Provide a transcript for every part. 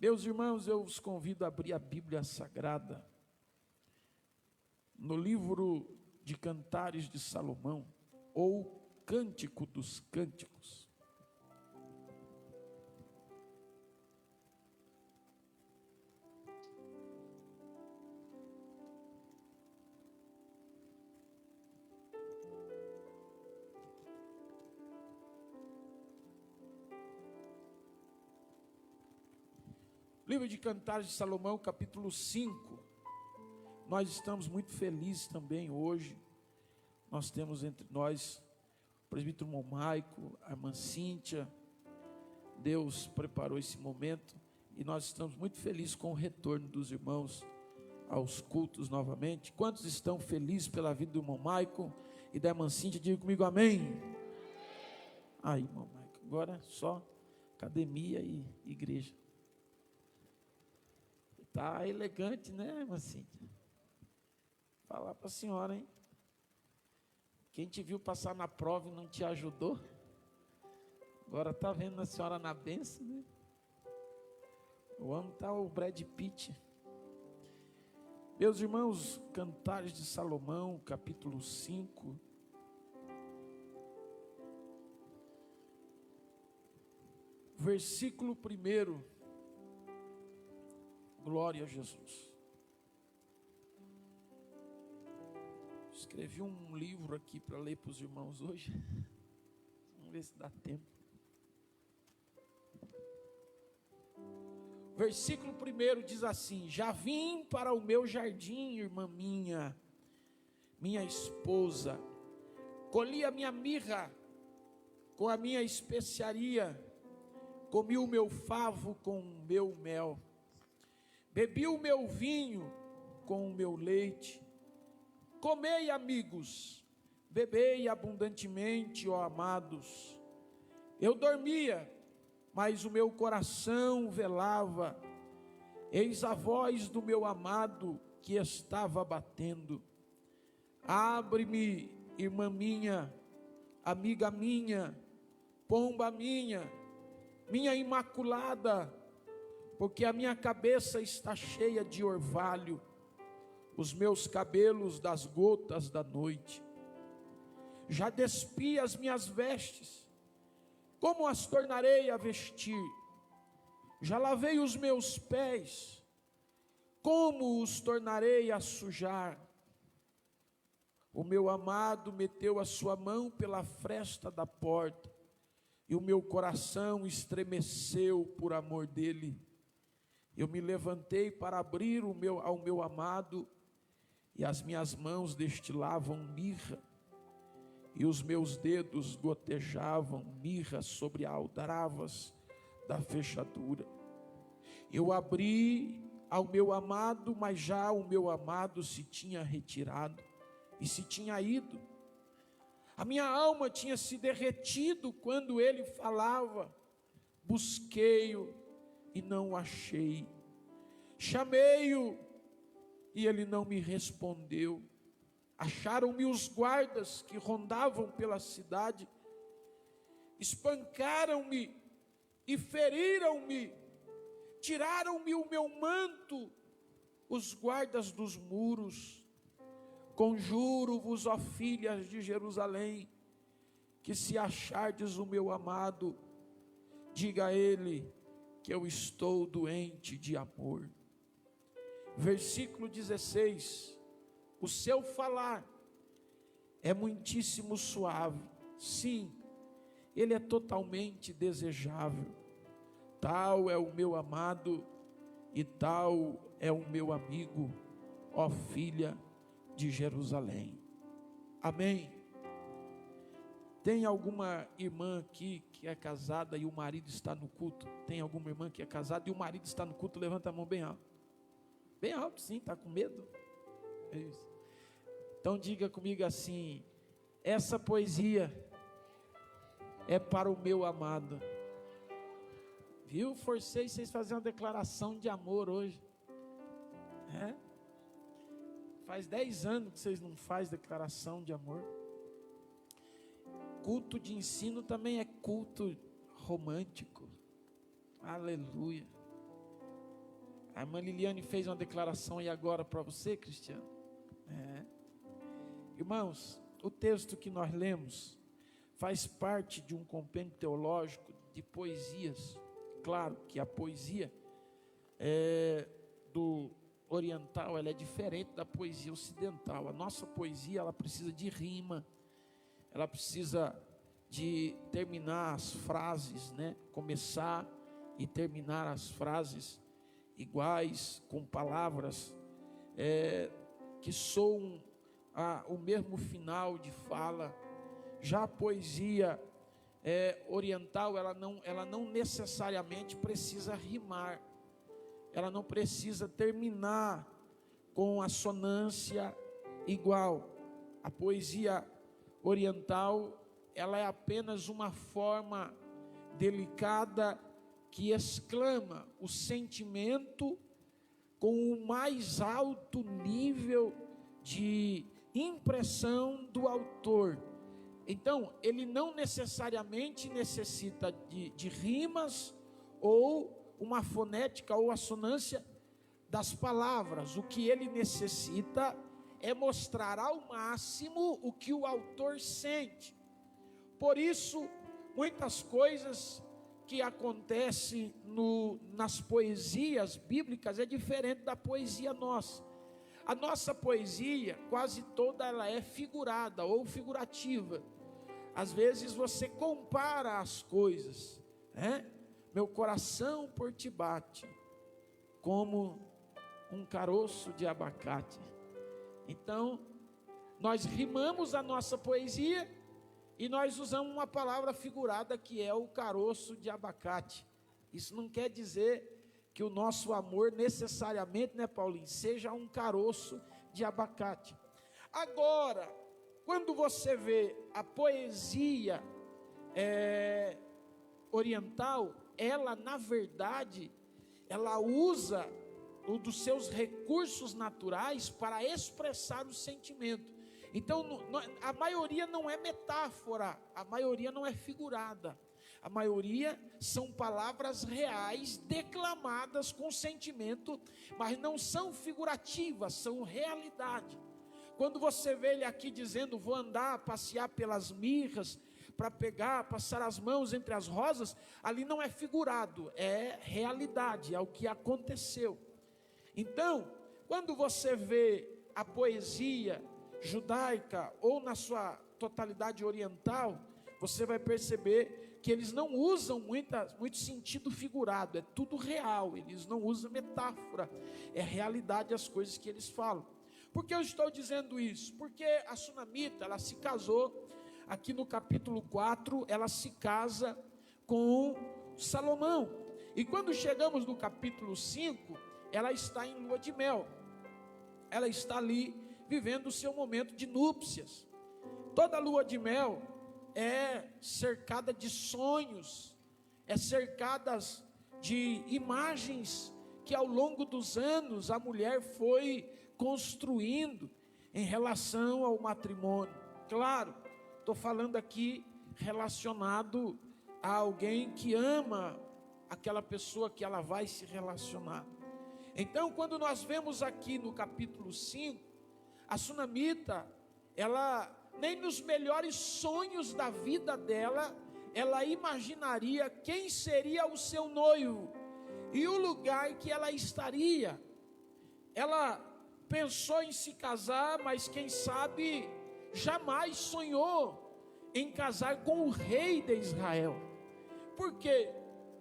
Meus irmãos, eu os convido a abrir a Bíblia Sagrada no livro de Cantares de Salomão, ou Cântico dos Cânticos. Livro de Cantares de Salomão, capítulo 5. Nós estamos muito felizes também hoje. Nós temos entre nós o presbítero Momaico, a irmã Cíntia. Deus preparou esse momento e nós estamos muito felizes com o retorno dos irmãos aos cultos novamente. Quantos estão felizes pela vida do Momaico e da irmã Cíntia? Diga comigo amém. Aí, Momaico, agora só academia e igreja. Tá elegante, né, irmã Cíntia? Falar para a senhora, hein? Quem te viu passar na prova e não te ajudou, agora tá vendo a senhora na bênção, né? O homem tá o Brad Pitt. Meus irmãos, Cantares de Salomão, capítulo 5. Versículo 1. Glória a Jesus. Escrevi um livro aqui para ler para os irmãos hoje. Vamos ver se dá tempo. Versículo 1 diz assim: já vim para o meu jardim, irmã minha esposa, colhi a minha mirra com a minha especiaria, comi o meu favo com o meu mel, bebi o meu vinho com o meu leite. Comei, amigos, bebei abundantemente, ó amados. Eu dormia, mas o meu coração velava. Eis a voz do meu amado que estava batendo. Abre-me, irmã minha, amiga minha, pomba minha imaculada, porque a minha cabeça está cheia de orvalho, os meus cabelos das gotas da noite. Já despi as minhas vestes, como as tornarei a vestir? Já lavei os meus pés, como os tornarei a sujar? O meu amado meteu a sua mão pela fresta da porta, e o meu coração estremeceu por amor dele. Eu me levantei para abrir ao meu amado, e as minhas mãos destilavam mirra, e os meus dedos gotejavam mirra sobre aldravas da fechadura. Eu abri ao meu amado, mas já o meu amado se tinha retirado e se tinha ido. A minha alma tinha se derretido quando ele falava. Busquei-o e não o achei. Chamei-o e ele não me respondeu. Acharam-me os guardas que rondavam pela cidade, espancaram-me e feriram-me, tiraram-me o meu manto, os guardas dos muros. Conjuro-vos, ó filhas de Jerusalém, que se achardes o meu amado, diga a ele que eu estou doente de amor. Versículo 16, o seu falar é muitíssimo suave, sim, ele é totalmente desejável. Tal é o meu amado e tal é o meu amigo, ó filha de Jerusalém. Amém. Tem alguma irmã aqui que é casada e o marido está no culto? Tem alguma irmã que é casada e o marido está no culto? Levanta a mão bem alto. Bem alto, sim, está com medo? É isso. Então diga comigo assim: essa poesia é para o meu amado. Viu? Forcei vocês a fazer uma declaração de amor hoje. Faz 10 anos que vocês não fazem declaração de amor. Culto de ensino também é culto romântico. Aleluia. A irmã Liliane fez uma declaração aí agora para você, Cristiano. Irmãos, o texto que nós lemos faz parte de um compêndio teológico de poesias. Claro que a poesia do oriental, ela é diferente da poesia ocidental. A nossa poesia, ela precisa de rima, ela precisa de terminar as frases, né? Começar e terminar as frases iguais, com palavras que soam o mesmo final de fala. Já a poesia oriental, ela não necessariamente precisa rimar, ela não precisa terminar com assonância igual. A poesia oriental, ela é apenas uma forma delicada que exclama o sentimento com o mais alto nível de impressão do autor. Então, ele não necessariamente necessita de rimas ou uma fonética ou assonância das palavras. O que ele necessita é mostrar ao máximo o que o autor sente. Por isso, muitas coisas que acontecem nas poesias bíblicas é diferente da poesia nossa. A nossa poesia, quase toda ela é figurada ou figurativa. Às vezes você compara as coisas, né? Meu coração por ti bate, como um caroço de abacate. Então, nós rimamos a nossa poesia e nós usamos uma palavra figurada que é o caroço de abacate. Isso não quer dizer que o nosso amor necessariamente, né, Paulinho, seja um caroço de abacate. Agora, quando você vê a poesia oriental, ela na verdade, ela usa dos seus recursos naturais para expressar o sentimento. Então, a maioria não é metáfora, a maioria não é figurada. A maioria são palavras reais, declamadas com sentimento, mas não são figurativas, são realidade. Quando você vê ele aqui dizendo, vou andar, passear pelas mirras, para passar as mãos entre as rosas, ali não é figurado, é realidade, é o que aconteceu. Então, quando você vê a poesia judaica, ou na sua totalidade oriental, você vai perceber que eles não usam muito sentido figurado, é tudo real, eles não usam metáfora, é realidade as coisas que eles falam. Por que eu estou dizendo isso? Porque a Sunamita, ela se casou, aqui no capítulo 4, ela se casa com Salomão, e quando chegamos no capítulo 5, ela está em lua de mel, ela está ali, vivendo o seu momento de núpcias. Toda lua de mel é cercada de sonhos, é cercada de imagens que ao longo dos anos a mulher foi construindo em relação ao matrimônio. Claro, estou falando aqui relacionado a alguém que ama aquela pessoa que ela vai se relacionar. Então, quando nós vemos aqui no capítulo 5, a Sunamita, ela nem nos melhores sonhos da vida dela, ela imaginaria quem seria o seu noivo e o lugar que ela estaria. Ela pensou em se casar, mas quem sabe jamais sonhou em casar com o rei de Israel. Por quê?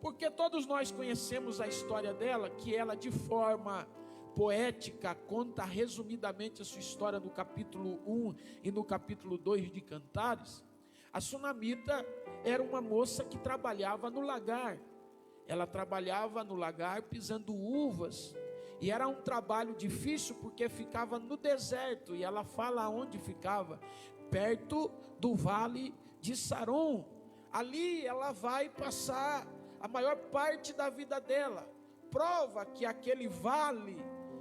Porque todos nós conhecemos a história dela, que ela de forma poética conta resumidamente a sua história no capítulo 1 e no capítulo 2 de Cantares. A Sunamita era uma moça que trabalhava no lagar. Ela trabalhava no lagar pisando uvas, e era um trabalho difícil porque ficava no deserto, e ela fala onde ficava, perto do vale de Saron. Ali ela vai passar a maior parte da vida dela. Prova que aquele vale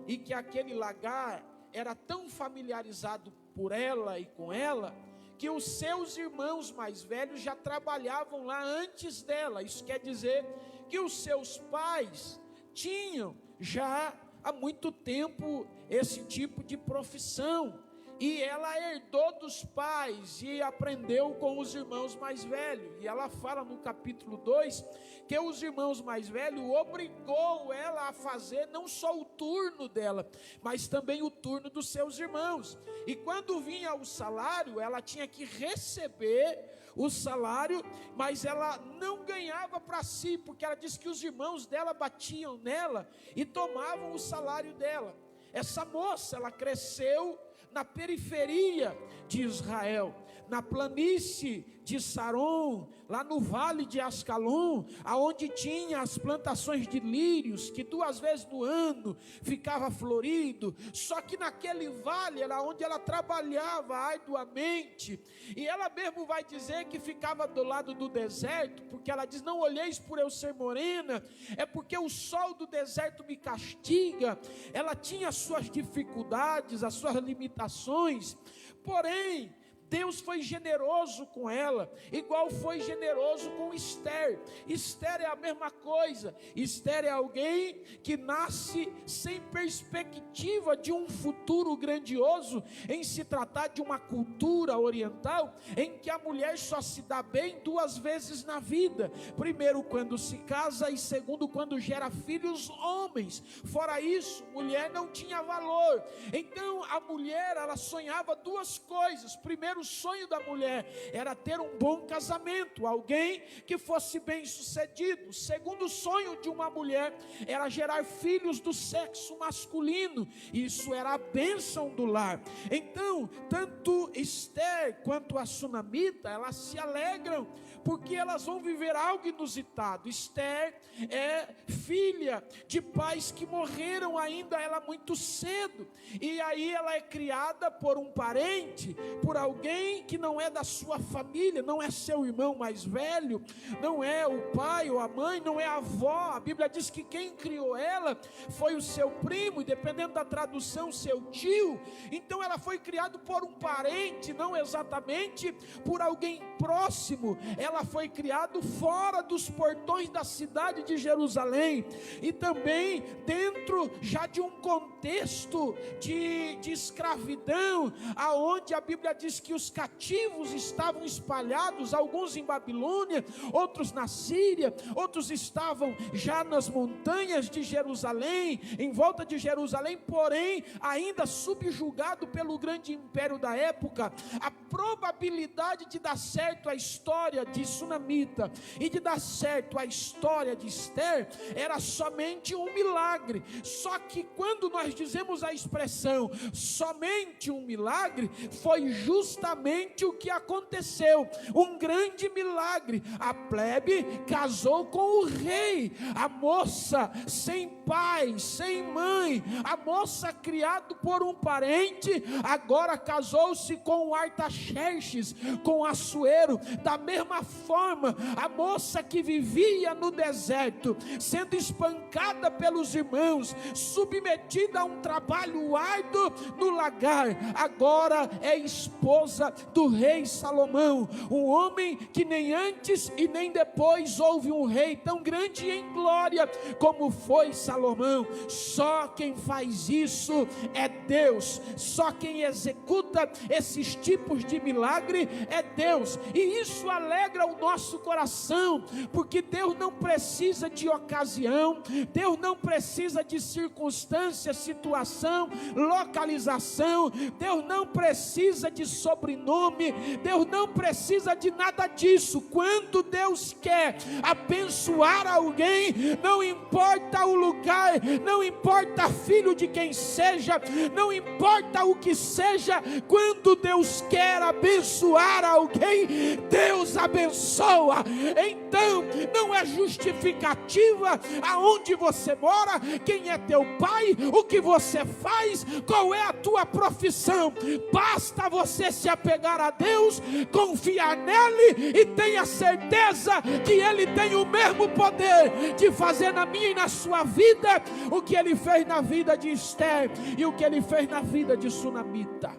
e que aquele lagar era tão familiarizado por ela e com ela, que os seus irmãos mais velhos já trabalhavam lá antes dela. Isso quer dizer que os seus pais tinham já há muito tempo esse tipo de profissão, e ela herdou dos pais e aprendeu com os irmãos mais velhos. E ela fala no capítulo 2 que os irmãos mais velhos obrigou ela a fazer não só o turno dela, mas também o turno dos seus irmãos. E quando vinha o salário, ela tinha que receber o salário, mas ela não ganhava para si, porque ela disse que os irmãos dela batiam nela e tomavam o salário dela. Essa moça, ela cresceu na periferia de Israel, na planície de Saron, lá no vale de Ascalon, aonde tinha as plantações de lírios, que 2 vezes no ano ficava florido. Só que naquele vale era onde ela trabalhava arduamente, e ela mesmo vai dizer que ficava do lado do deserto, porque ela diz: não olheis por eu ser morena, é porque o sol do deserto me castiga. Ela tinha as suas dificuldades, as suas limitações, porém Deus foi generoso com ela, igual foi generoso com Esther. Esther é a mesma coisa. Esther é alguém que nasce sem perspectiva de um futuro grandioso, em se tratar de uma cultura oriental, em que a mulher só se dá bem 2 vezes na vida: primeiro quando se casa, e segundo quando gera filhos homens. Fora isso, mulher não tinha valor. Então a mulher, ela sonhava 2 coisas. Primeiro, o sonho da mulher era ter um bom casamento, alguém que fosse bem sucedido. O segundo sonho de uma mulher era gerar filhos do sexo masculino. Isso era a bênção do lar. Então, tanto Esther quanto a sunamita, elas se alegram, porque elas vão viver algo inusitado. Esther é filha de pais que morreram ainda ela muito cedo, e aí ela é criada por um parente, por alguém que não é da sua família, não é seu irmão mais velho, não é o pai ou a mãe, não é a avó. A Bíblia diz que quem criou ela foi o seu primo, e dependendo da tradução, seu tio. Então ela foi criada por um parente, não exatamente por alguém próximo. Ela foi criada fora dos portões da cidade de Jerusalém, e também dentro já de um contexto de escravidão, aonde a Bíblia diz que os cativos estavam espalhados, alguns em Babilônia, outros na Síria, outros estavam já nas montanhas de Jerusalém, em volta de Jerusalém, porém ainda subjugado pelo grande império da época. A probabilidade de dar certo a história de sunamita e de dar certo a história de Esther era somente um milagre. Só que quando nós dizemos a expressão somente um milagre, foi justamente o que aconteceu, um grande milagre. A plebe casou com o rei, a moça sem pai, sem mãe, a moça criada por um parente, agora casou-se com o Artaxerxes, com Assuero. Da mesma forma, a moça que vivia no deserto, sendo espancada pelos irmãos, submetida a um trabalho árduo no lagar, agora é esposa do rei Salomão, um homem que nem antes e nem depois houve um rei tão grande em glória como foi Salomão. Só quem faz isso é Deus, só quem executa esses tipos de milagre é Deus, e isso alegra o nosso coração, porque Deus não precisa de ocasião, Deus não precisa de circunstância, situação, localização, Deus não precisa de sobrenome, Deus não precisa de nada disso. Quando Deus quer abençoar alguém, não importa o lugar, não importa filho de quem seja, não importa o que seja, quando Deus quer abençoar alguém, Deus abençoa. Então não é justificativa aonde você mora, quem é teu pai, o que você faz, qual é a tua profissão. Basta você se apegar a Deus, confiar nele, e tenha certeza que ele tem o mesmo poder de fazer na minha e na sua vida o que ele fez na vida de Esther e o que ele fez na vida de sunamita.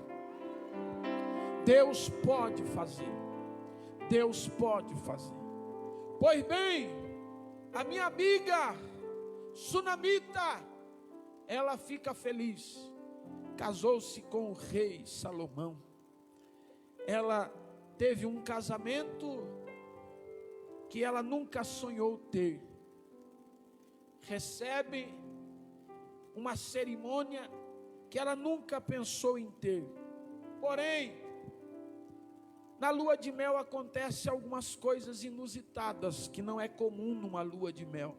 Deus pode fazer, Deus pode fazer. Pois bem, a minha amiga sunamita, ela fica feliz. Casou-se com o rei Salomão. Ela teve um casamento que ela nunca sonhou ter. Recebe uma cerimônia que ela nunca pensou em ter. Porém, na lua de mel acontecem algumas coisas inusitadas que não é comum numa lua de mel.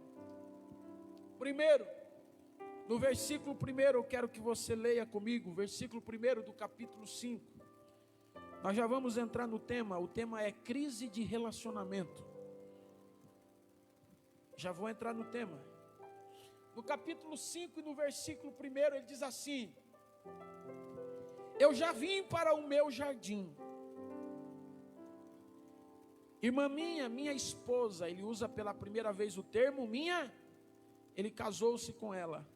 Primeiro, no versículo 1, eu quero que você leia comigo, versículo 1 do capítulo 5. Nós já vamos entrar no tema, o tema é crise de relacionamento. Já vou entrar no tema. No capítulo 5 e no versículo 1, ele diz assim: eu já vim para o meu jardim. Irmã minha esposa, ele usa pela primeira vez o termo minha, ele casou-se com ela.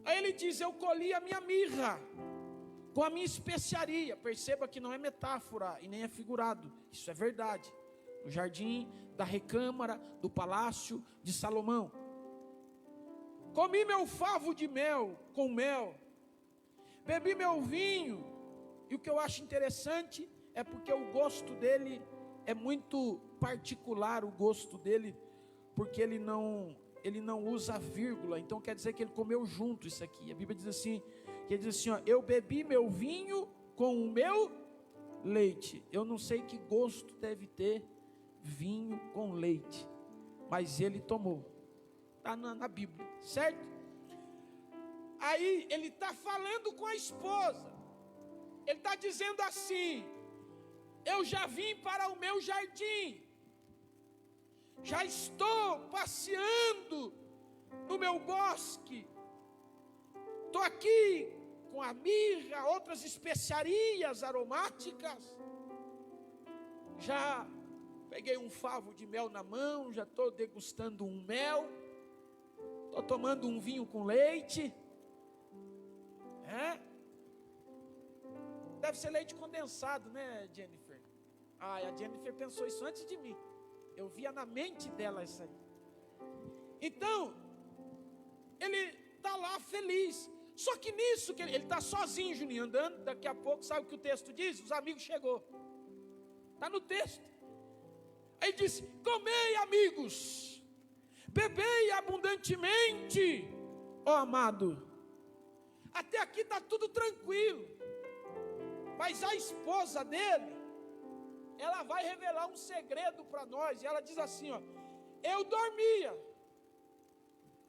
Aí ele diz: eu colhi a minha mirra com a minha especiaria. Perceba que não é metáfora e nem é figurado, isso é verdade. No jardim da recâmara do palácio de Salomão. Comi meu favo de mel com mel, bebi meu vinho. E o que eu acho interessante é porque o gosto dele é muito particular, o gosto dele, porque ele não usa vírgula. Então quer dizer que ele comeu junto isso aqui. A Bíblia diz assim, que ele diz assim, ó, eu bebi meu vinho com o meu leite. Eu não sei que gosto deve ter vinho com leite, mas ele tomou. Está na Bíblia, certo? Aí ele está falando com a esposa. Ele está dizendo assim: eu já vim para o meu jardim, já estou passeando no meu bosque, estou aqui com a mirra, outras especiarias aromáticas, já peguei um favo de mel na mão, já estou degustando um mel, estou tomando um vinho com leite. Deve ser leite condensado, né, Jennifer? A Jennifer pensou isso antes de mim. Eu via na mente dela isso aí. Então, ele está lá feliz. Só que nisso, que ele está sozinho, Juninho, andando. Daqui a pouco, sabe o que o texto diz? Os amigos chegou. Está no texto. Aí diz: comei, amigos, bebei abundantemente. Ó amado, até aqui está tudo tranquilo. Mas a esposa dele, ela vai revelar um segredo para nós. E ela diz assim, ó: eu dormia,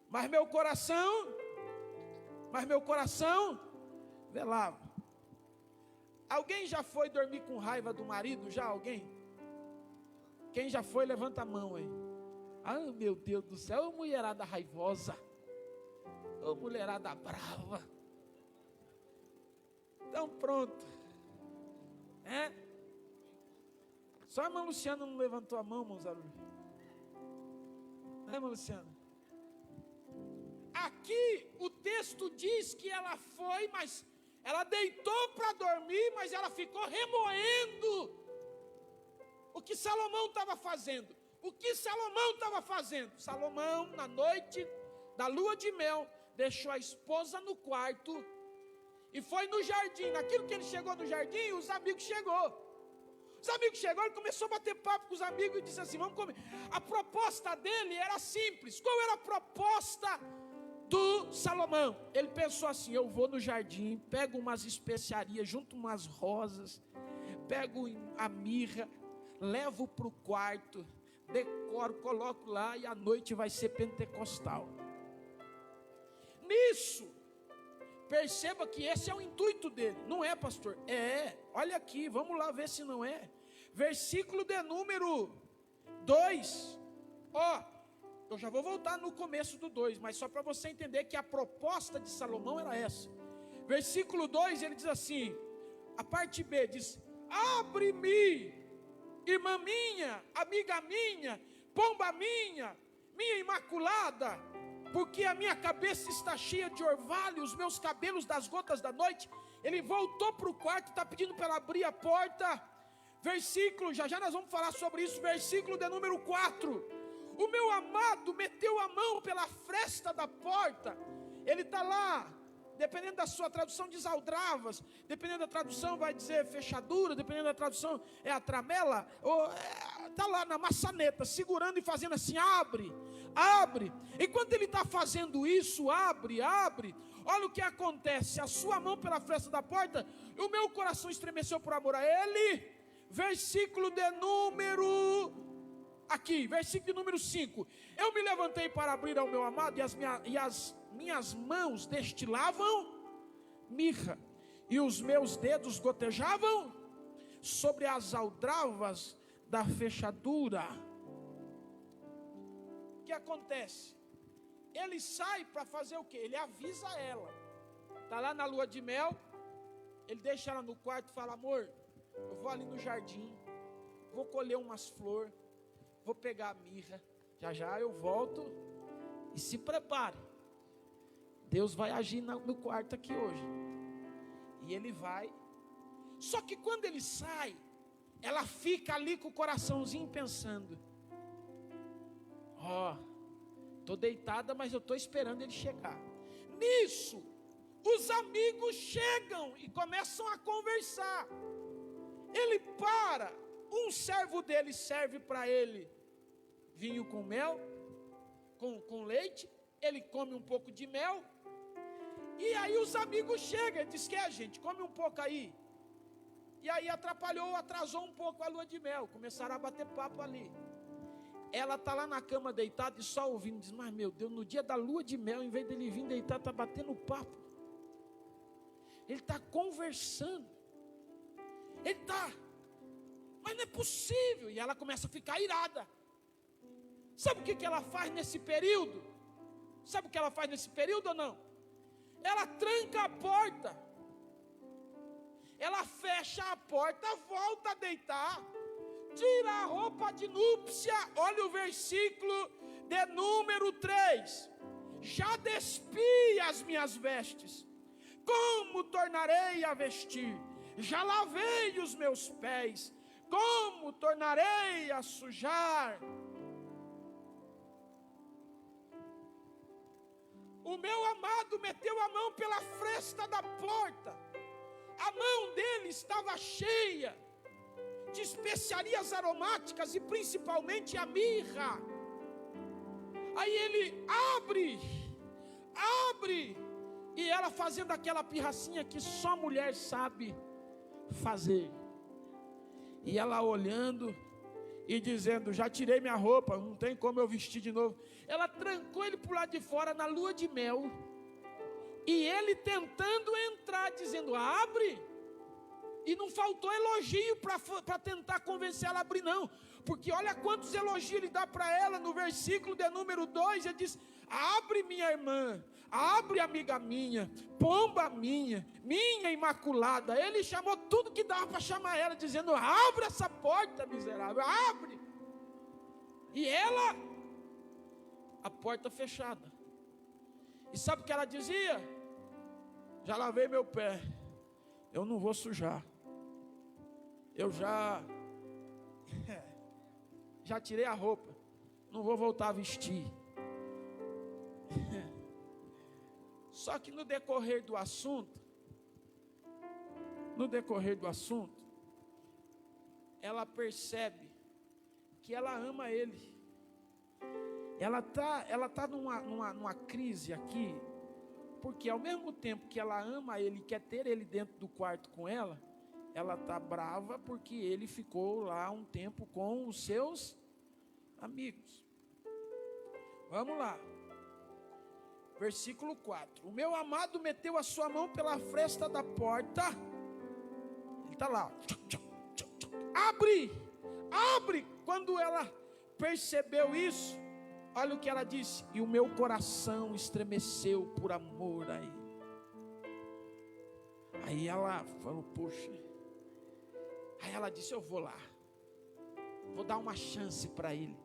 mas meu coração velava. Alguém já foi dormir com raiva do marido? Já alguém? Quem já foi, levanta a mão aí. Ah, meu Deus do céu, ô mulherada raivosa, ô mulherada brava. Então pronto. Só a irmã Luciana não levantou a mão, irmãos alunos. Irmã Luciana? Aqui o texto diz que ela foi, mas ela deitou para dormir, mas ela ficou remoendo o que Salomão estava fazendo. O que Salomão estava fazendo? Salomão, na noite da lua de mel, deixou a esposa no quarto e foi no jardim. Naquilo que ele chegou no jardim, os amigos chegou. Os amigos chegaram, ele começou a bater papo com os amigos e disse assim: vamos comer. A proposta dele era simples. Qual era a proposta do Salomão? Ele pensou assim: eu vou no jardim, pego umas especiarias, junto umas rosas, pego a mirra, levo para o quarto, decoro, coloco lá e a noite vai ser pentecostal. Nisso, perceba que esse é o intuito dele. Não é, pastor? Olha aqui, vamos lá ver se não é. Versículo de número 2. Eu já vou voltar no começo do 2, mas só para você entender que a proposta de Salomão era essa. Versículo 2, ele diz assim, a parte B diz: abre-me, irmã minha, amiga minha, pomba minha, minha imaculada, porque a minha cabeça está cheia de orvalho, os meus cabelos das gotas da noite. Ele voltou para o quarto, está pedindo para ela abrir a porta. Versículo, já nós vamos falar sobre isso. Versículo de número 4. O meu amado meteu a mão pela fresta da porta. Ele está lá, dependendo da sua tradução diz aldravas, dependendo da tradução vai dizer fechadura, dependendo da tradução é a tramela, está lá na maçaneta, segurando e fazendo assim, abre, abre. Enquanto ele está fazendo isso, abre, olha o que acontece, a sua mão pela fresta da porta, o meu coração estremeceu por amor a ele. Versículo de número 5, eu me levantei para abrir ao meu amado, e as minhas mãos destilavam mirra, e os meus dedos gotejavam sobre as aldravas da fechadura. O que acontece? Ele sai para fazer o quê? Ele avisa ela, está lá na lua de mel, ele deixa ela no quarto e fala, amor, eu vou ali no jardim, vou colher umas flores, vou pegar a mirra, já eu volto, e se prepare, Deus vai agir no quarto aqui hoje. E ele vai, só que quando ele sai, ela fica ali com o coraçãozinho pensando, estou deitada, mas eu estou esperando ele chegar. Nisso, os amigos chegam e começam a conversar. Ele para, um servo dele serve para ele vinho com mel, com leite, ele come um pouco de mel, e aí os amigos chegam, ele diz, gente, come um pouco aí, e aí atrasou um pouco a lua de mel, começaram a bater papo ali, ela está lá na cama deitada e só ouvindo, diz, mas meu Deus, no dia da lua de mel, em vez dele vir deitar, está batendo papo, ele está conversando, mas não é possível, e ela começa a ficar irada. Sabe o que ela faz nesse período? Sabe o que ela faz nesse período ou não? Ela tranca a porta, ela fecha a porta, volta a deitar, tira a roupa de núpcia, olha o versículo de número 3, já despi as minhas vestes, como tornarei a vestir? Já lavei os meus pés, como tornarei a sujar? O meu amado meteu a mão pela fresta da porta, a mão dele estava cheia de especiarias aromáticas e principalmente a mirra. Aí ele abre, e ela fazendo aquela pirracinha que só mulher sabe fazer, e ela olhando e dizendo, já tirei minha roupa, não tem como eu vestir de novo. Ela trancou ele para o lado de fora na lua de mel, e ele tentando entrar, dizendo, abre, e não faltou elogio para tentar convencer ela a abrir não, porque olha quantos elogios ele dá para ela. No versículo de número 2, ele diz, abre minha irmã, abre amiga minha, pomba minha imaculada. Ele chamou tudo que dava para chamar ela, dizendo, abre essa porta miserável, abre. E ela, a porta fechada, e sabe o que ela dizia? Já lavei meu pé, eu não vou sujar, eu já tirei a roupa, não vou voltar a vestir. Só que no decorrer do assunto, ela percebe que ela ama ele. Ela tá numa crise aqui, porque ao mesmo tempo que ela ama ele, quer ter ele dentro do quarto com ela, ela está brava porque ele ficou lá um tempo com os seus amigos. Vamos lá. Versículo 4. O meu amado meteu a sua mão pela fresta da porta. Ele está lá. Abre. Quando ela percebeu isso, olha o que ela disse. E o meu coração estremeceu por amor a ele. Aí ela falou, poxa. Aí ela disse, eu vou lá. Vou dar uma chance para ele.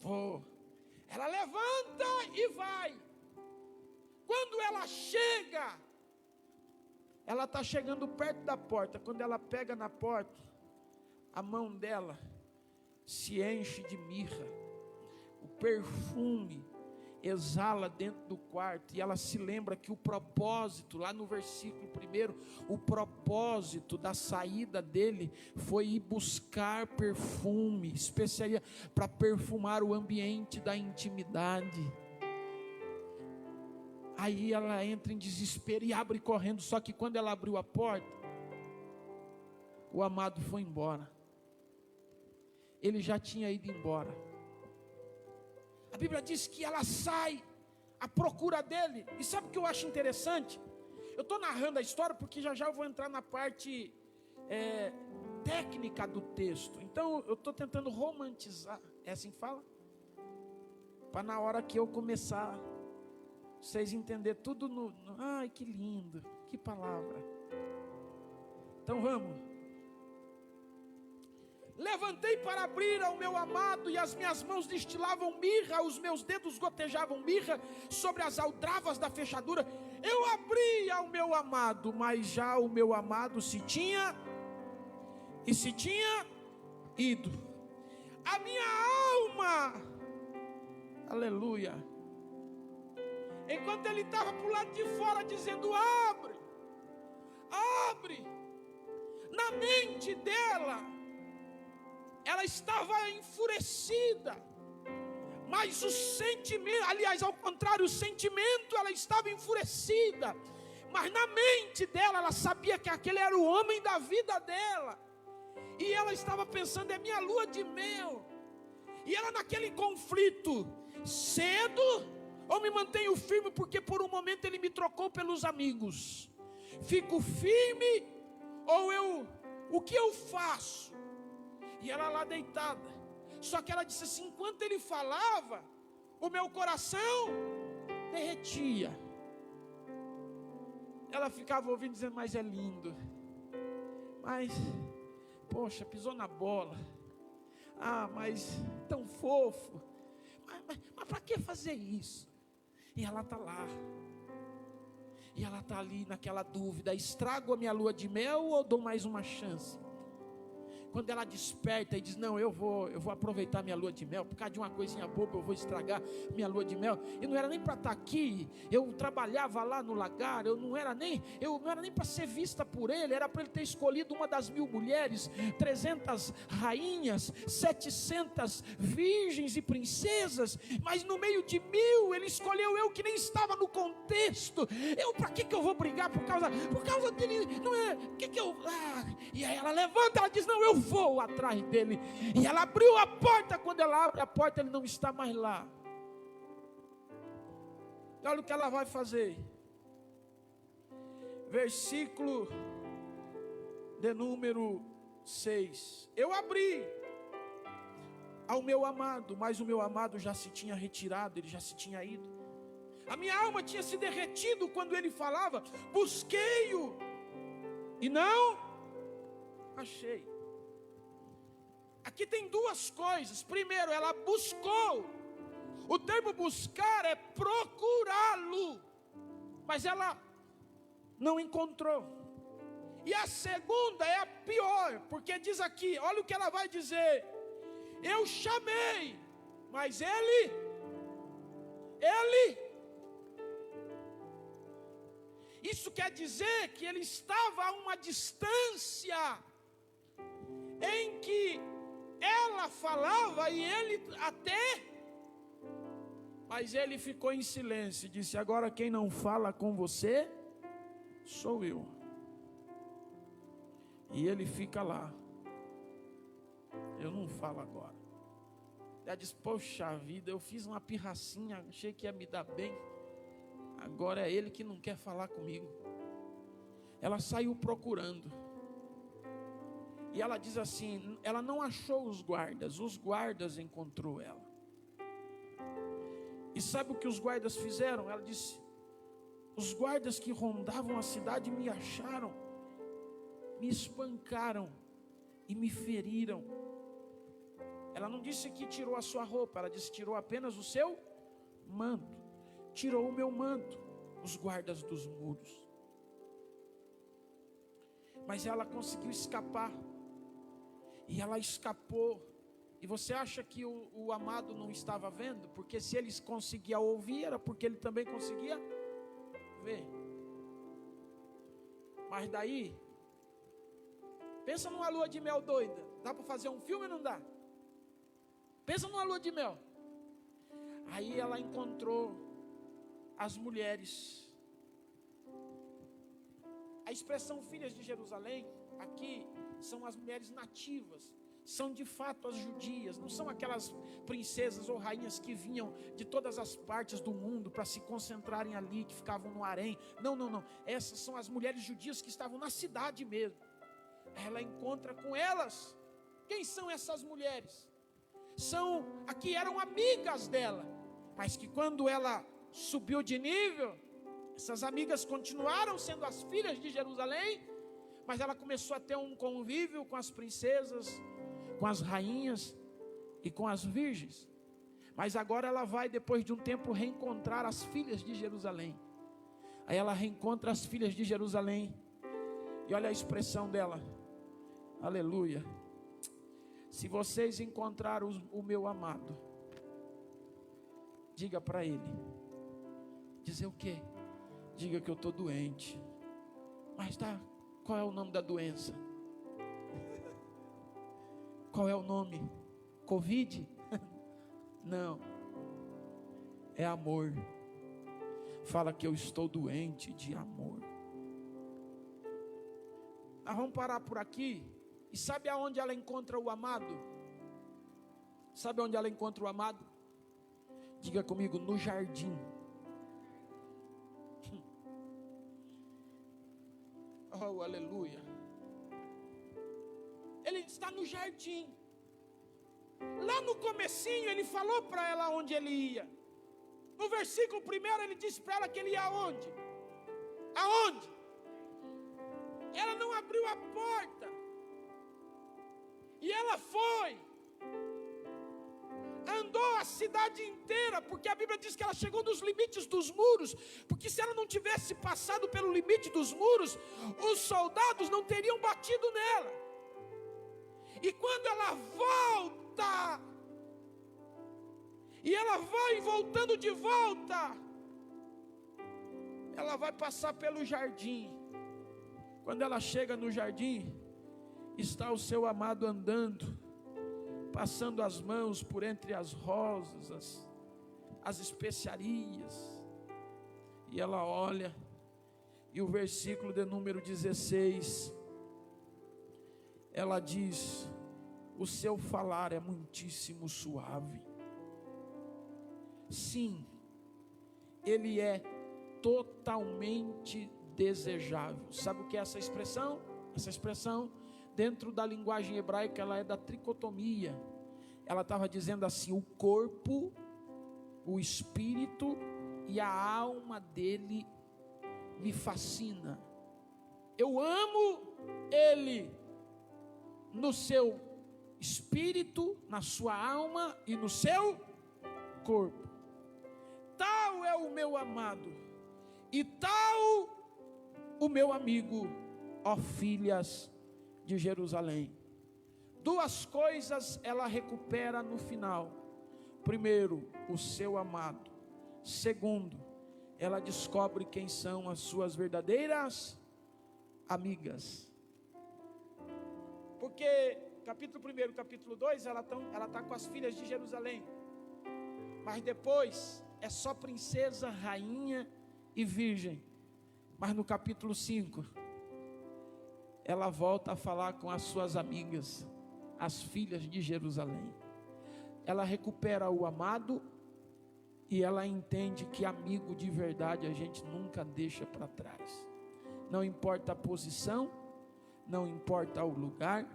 Vou. Ela levanta e vai. Quando ela chega, ela está chegando perto da porta. Quando ela pega na porta, a mão dela se enche de mirra. O perfume exala dentro do quarto, e ela se lembra que o propósito, lá no versículo 1, o propósito da saída dele foi ir buscar perfume, especiaria, para perfumar o ambiente da intimidade. Aí ela entra em desespero e abre correndo, só que quando ela abriu a porta, o amado foi embora. Ele já tinha ido embora. A Bíblia diz que ela sai à procura dele. E sabe o que eu acho interessante? Eu estou narrando a história porque já eu vou entrar na parte técnica do texto. Então eu estou tentando romantizar. É assim que fala? Para na hora que eu começar, vocês entenderem tudo ai, que lindo, que palavra. Então vamos. Levantei para abrir ao meu amado, e as minhas mãos destilavam mirra, os meus dedos gotejavam mirra sobre as aldravas da fechadura. Eu abri ao meu amado, mas já o meu amado se tinha ido. A minha alma, aleluia, enquanto ele estava para o lado de fora dizendo: abre, abre, na mente dela, ela estava enfurecida, mas o sentimento, aliás, ao contrário, o sentimento, ela estava enfurecida, mas na mente dela, ela sabia que aquele era o homem da vida dela, e ela estava pensando: é minha lua de mel, e ela naquele conflito: cedo ou me mantenho firme, porque por um momento ele me trocou pelos amigos, fico firme ou o que eu faço? E ela lá deitada, só que ela disse assim: enquanto ele falava, o meu coração derretia. Ela ficava ouvindo, dizendo: mas é lindo, mas, poxa, pisou na bola, mas tão fofo, mas para que fazer isso? E ela está lá, e ela está ali naquela dúvida: estrago a minha lua de mel ou dou mais uma chance? Quando ela desperta e diz: não, eu vou aproveitar minha lua de mel, por causa de uma coisinha boba eu vou estragar minha lua de mel. E não era nem para estar aqui, eu trabalhava lá no lagar, eu não era nem para ser vista por ele, era para ele ter escolhido uma das 1000 mulheres, 300 rainhas, 700 virgens e princesas, mas no meio de 1000 ele escolheu eu, que nem estava no contexto. Para que eu vou brigar por causa dele? Não é, e aí ela levanta, ela diz: não, eu vou atrás dele. E ela abriu a porta. Quando ela abre a porta, ele não está mais lá. E olha o que ela vai fazer. Versículo de número 6. Eu abri ao meu amado, mas o meu amado já se tinha retirado, ele já se tinha ido. A minha alma tinha se derretido quando ele falava. Busquei-o e não achei. Aqui tem duas coisas. Primeiro, ela buscou. O termo buscar é procurá-lo, mas ela não encontrou. E a segunda é a pior, porque diz aqui, olha o que ela vai dizer: eu chamei, mas ele isso quer dizer que ele estava a uma distância em que ela falava e ele até, mas ele ficou em silêncio e disse: agora quem não fala com você sou eu. E ele fica lá: eu não falo agora. Ela diz: poxa vida, eu fiz uma pirracinha, achei que ia me dar bem, agora é ele que não quer falar comigo. Ela saiu procurando. E ela diz assim, ela não achou os guardas encontrou ela. E sabe o que os guardas fizeram? Ela disse: os guardas que rondavam a cidade me acharam, me espancaram e me feriram. Ela não disse que tirou a sua roupa, ela disse que tirou apenas o seu manto. Tirou o meu manto, os guardas dos muros. Mas ela conseguiu escapar. E ela escapou E você acha que o amado não estava vendo? Porque se eles conseguiam ouvir, era porque ele também conseguia ver. Mas daí, pensa numa lua de mel doida. Dá para fazer um filme ou não dá? Pensa numa lua de mel. Aí ela encontrou as mulheres. A expressão filhas de Jerusalém, aqui, são as mulheres nativas. São de fato as judias, não são aquelas princesas ou rainhas que vinham de todas as partes do mundo para se concentrarem ali, que ficavam no harém. Não. Essas são as mulheres judias que estavam na cidade mesmo. Ela encontra com elas. Quem são essas mulheres? São aqui eram amigas dela, mas que quando ela subiu de nível, essas amigas continuaram sendo as filhas de Jerusalém, mas ela começou a ter um convívio com as princesas, com as rainhas e com as virgens. Mas agora ela vai, depois de um tempo, reencontrar as filhas de Jerusalém. Aí ela reencontra as filhas de Jerusalém. E olha a expressão dela. Aleluia. Se vocês encontraram o meu amado, diga para ele. Dizer o quê? Diga que eu estou doente. Mas tá, qual é o nome da doença? Qual é o nome? Covid? Não. É amor. Fala que eu estou doente de amor. Nós vamos parar por aqui. E sabe aonde ela encontra o amado? Sabe onde ela encontra o amado? Diga comigo, no jardim. Oh, aleluia. Ele está no jardim. Lá no comecinho ele falou para ela onde ele ia. No versículo 1 ele disse para ela que ele ia aonde? Aonde? Ela não abriu a porta. E ela foi. Andou a cidade inteira, porque a Bíblia diz que ela chegou nos limites dos muros, porque se ela não tivesse passado pelo limite dos muros, os soldados não teriam batido nela. E quando ela volta, e ela vai voltando de volta, ela vai passar pelo jardim. Quando ela chega no jardim, está o seu amado andando, passando as mãos por entre as rosas, as especiarias. E ela olha, e o versículo de número 16, ela diz: o seu falar é muitíssimo suave. Sim, ele é totalmente desejável. Sabe o que é essa expressão? Essa expressão, dentro da linguagem hebraica, ela é da tricotomia. Ela estava dizendo assim: o corpo, o espírito e a alma dele me fascina. Eu amo ele no seu espírito, na sua alma e no seu corpo. Tal é o meu amado e tal o meu amigo, ó filhas de Jerusalém. Duas coisas ela recupera no final. Primeiro, o seu amado. Segundo, ela descobre quem são as suas verdadeiras amigas. Porque capítulo 1, capítulo 2, ela está com as filhas de Jerusalém. Mas depois é só princesa, rainha e virgem. Mas no capítulo 5, ela volta a falar com as suas amigas, as filhas de Jerusalém. Ela recupera o amado e ela entende que amigo de verdade a gente nunca deixa para trás. Não importa a posição, não importa o lugar,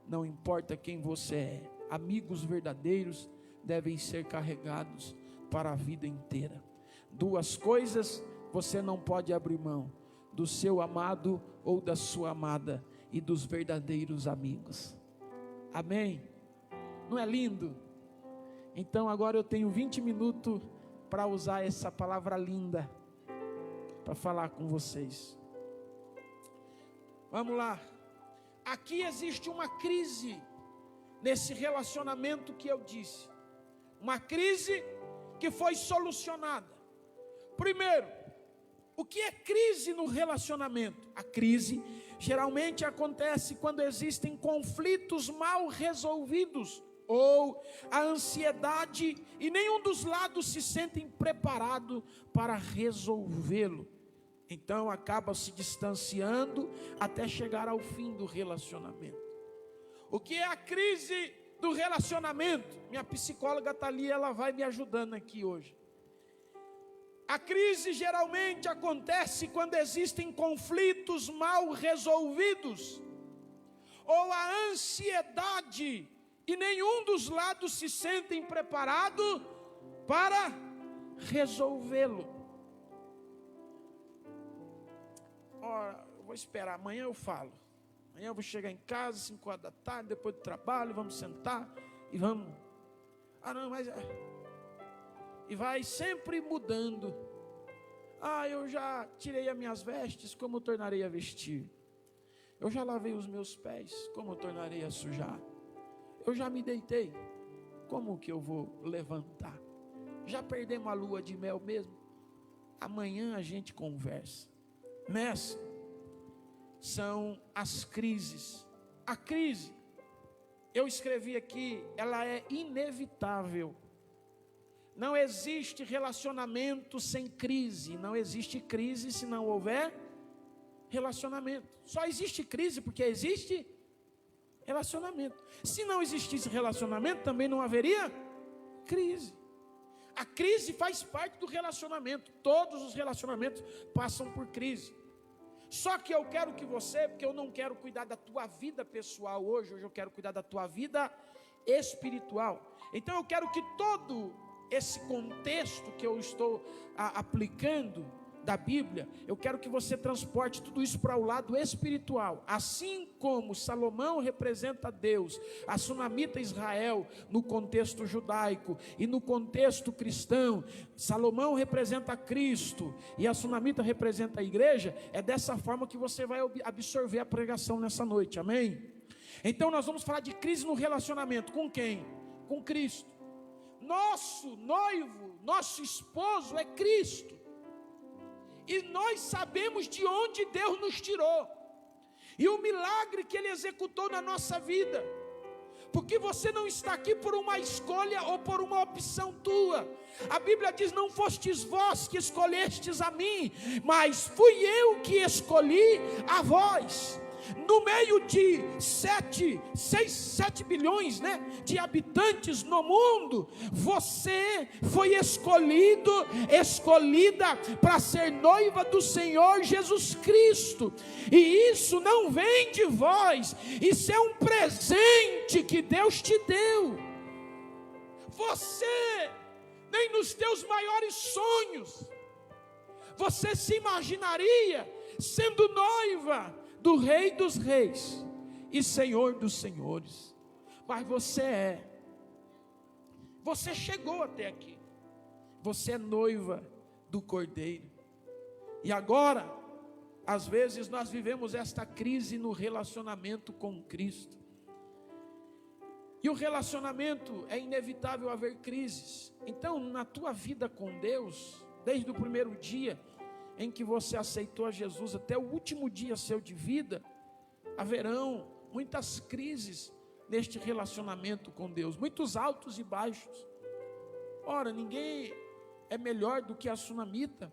não importa quem você é. Amigos verdadeiros devem ser carregados para a vida inteira. Duas coisas você não pode abrir mão: do seu amado ou da sua amada, e dos verdadeiros amigos. Amém? Não é lindo? Então agora eu tenho 20 minutos para usar essa palavra linda para falar com vocês. Vamos lá. Aqui existe uma crise nesse relacionamento que eu disse. Uma crise que foi solucionada. Primeiro, o que é crise no relacionamento? A crise geralmente acontece quando existem conflitos mal resolvidos, ou a ansiedade, e nenhum dos lados se sentem preparado para resolvê-lo. Então acaba se distanciando até chegar ao fim do relacionamento. O que é a crise do relacionamento? Minha psicóloga está ali, ela vai me ajudando aqui hoje. A crise geralmente acontece quando existem conflitos mal resolvidos, ou a ansiedade, e nenhum dos lados se sentem preparado para resolvê-lo. Ora, eu vou esperar, amanhã eu falo. Amanhã eu vou chegar em casa, 5 horas da tarde, depois do trabalho, vamos sentar e vamos. Não, mas... E vai sempre mudando. Eu já tirei as minhas vestes, como eu tornarei a vestir? Eu já lavei os meus pés, como eu tornarei a sujar? Eu já me deitei, como que eu vou levantar? Já perdemos a lua de mel mesmo? Amanhã a gente conversa. Nessa são as crises. A crise, eu escrevi aqui, ela é inevitável. Não existe relacionamento sem crise. Não existe crise se não houver relacionamento. Só existe crise porque existe relacionamento. Se não existisse relacionamento, também não haveria crise. A crise faz parte do relacionamento. Todos os relacionamentos passam por crise. Só que eu quero que você, porque eu não quero cuidar da tua vida pessoal hoje eu quero cuidar da tua vida espiritual. Então eu quero que todo esse contexto que eu estou aplicando da Bíblia, eu quero que você transporte tudo isso para o lado espiritual. Assim como Salomão representa Deus, a sunamita Israel no contexto judaico e no contexto cristão, Salomão representa Cristo e a sunamita representa a igreja. É dessa forma que você vai absorver a pregação nessa noite, amém? Então nós vamos falar de crise no relacionamento. Com quem? Com Cristo. Nosso noivo, nosso esposo é Cristo. E nós sabemos de onde Deus nos tirou. E o milagre que Ele executou na nossa vida. Porque você não está aqui por uma escolha ou por uma opção tua. A Bíblia diz, não fostes vós que escolhestes a mim, mas fui eu que escolhi a vós. No meio de 7 bilhões, de habitantes no mundo, você foi escolhida para ser noiva do Senhor Jesus Cristo. E isso não vem de vós, isso é um presente que Deus te deu. Você, nem nos teus maiores sonhos, você se imaginaria sendo noiva do Rei dos Reis e Senhor dos Senhores. Mas você chegou até aqui, você é noiva do Cordeiro. E agora, às vezes nós vivemos esta crise no relacionamento com Cristo. E o relacionamento é inevitável haver crises. Então, na tua vida com Deus, desde o primeiro dia em que você aceitou a Jesus até o último dia seu de vida, haverão muitas crises neste relacionamento com Deus, muitos altos e baixos. Ora, ninguém é melhor do que a sunamita.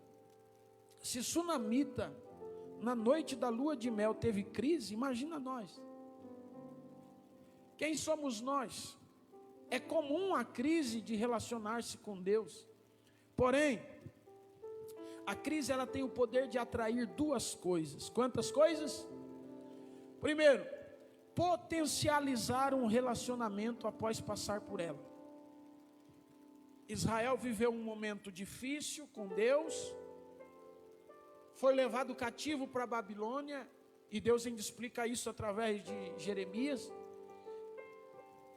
Se sunamita, na noite da lua de mel, teve crise, imagina nós. Quem somos nós? É comum a crise de relacionar-se com Deus. Porém, a crise ela tem o poder de atrair duas coisas. Quantas coisas? Primeiro, potencializar um relacionamento após passar por ela. Israel viveu um momento difícil com Deus, foi levado cativo para a Babilônia, e Deus ainda explica isso através de Jeremias.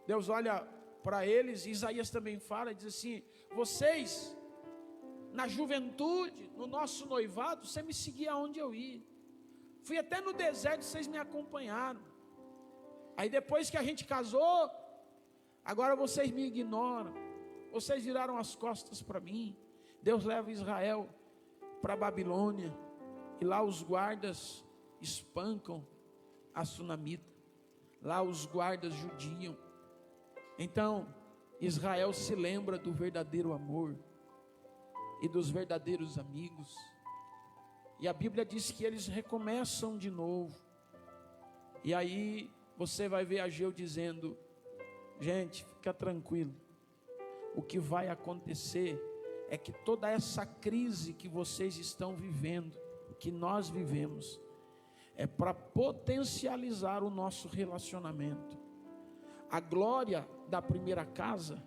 Deus olha para eles, e Isaías também fala, diz assim: vocês, na juventude, no nosso noivado, você me seguia aonde eu ia. Fui até no deserto, vocês me acompanharam. Aí depois que a gente casou, Agora vocês me ignoram, vocês viraram as costas para mim. Deus leva Israel para a Babilônia, e lá os guardas espancam a sunamita, lá os guardas judiam. Então Israel se lembra do verdadeiro amor e dos verdadeiros amigos, e a Bíblia diz que eles recomeçam de novo. E aí você vai ver Ageu dizendo: gente, fica tranquilo, o que vai acontecer é que toda essa crise que vocês estão vivendo, que nós vivemos, é para potencializar o nosso relacionamento. A glória da primeira casa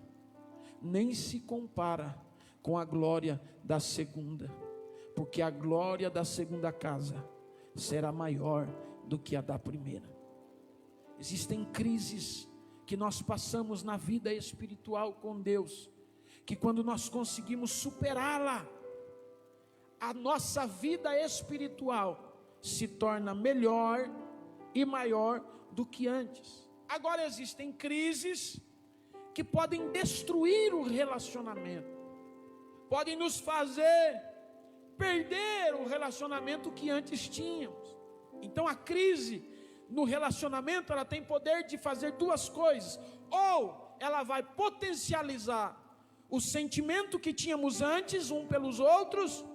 nem se compara com a glória da segunda, porque a glória da segunda casa será maior do que a da primeira. Existem crises que nós passamos na vida espiritual com Deus, que quando nós conseguimos superá-la, a nossa vida espiritual se torna melhor e maior do que antes. Agora existem crises que podem destruir o relacionamento, podem nos fazer perder o relacionamento que antes tínhamos. Então a crise no relacionamento, ela tem poder de fazer duas coisas: ou ela vai potencializar o sentimento que tínhamos antes um pelos outros,